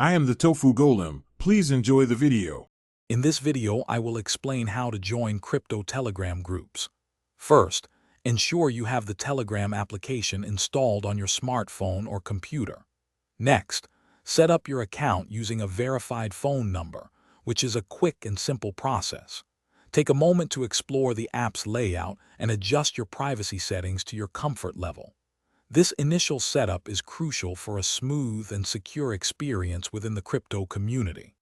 I am the Tofu Golem. Please enjoy the video. In this video, I will explain how to join crypto Telegram groups. First, ensure you have the Telegram application installed on your smartphone or computer. Next, set up your account using a verified phone number, which is a quick and simple process. Take a moment to explore the app's layout and adjust your privacy settings to your comfort level. This initial setup is crucial for a smooth and secure experience within the crypto community.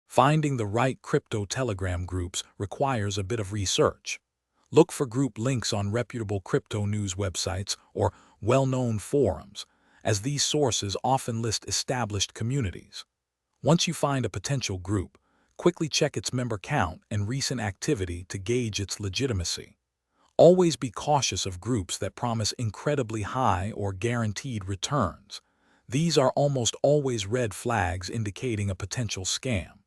Finding the right crypto Telegram groups requires a bit of research. Look for group links on reputable crypto news websites or well-known forums, as these sources often list established communities. Once you find a potential group, quickly check its member count and recent activity to gauge its legitimacy. Always be cautious of groups that promise incredibly high or guaranteed returns. These are almost always red flags indicating a potential scam.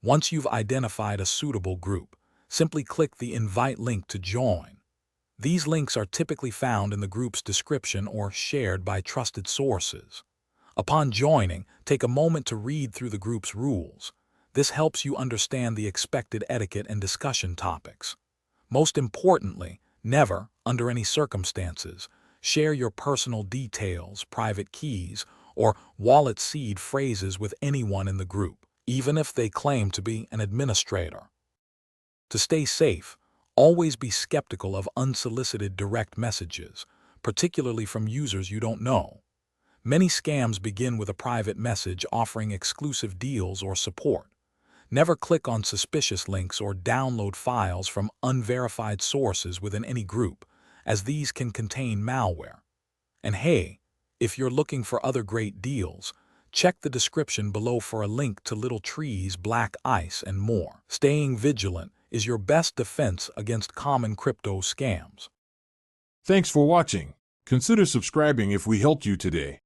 Once you've identified a suitable group, simply click the invite link to join. These links are typically found in the group's description or shared by trusted sources. Upon joining, take a moment to read through the group's rules. This helps you understand the expected etiquette and discussion topics. Most importantly, never, under any circumstances, share your personal details, private keys, or wallet seed phrases with anyone in the group, even if they claim to be an administrator. To stay safe, always be skeptical of unsolicited direct messages, particularly from users you don't know. Many scams begin with a private message offering exclusive deals or support. Never click on suspicious links or download files from unverified sources within any group, as these can contain malware. And hey, if you're looking for other great deals, check the description below for a link to Little Trees, Black Ice, and more. Staying vigilant is your best defense against common crypto scams. Thanks for watching. Consider subscribing if we helped you today.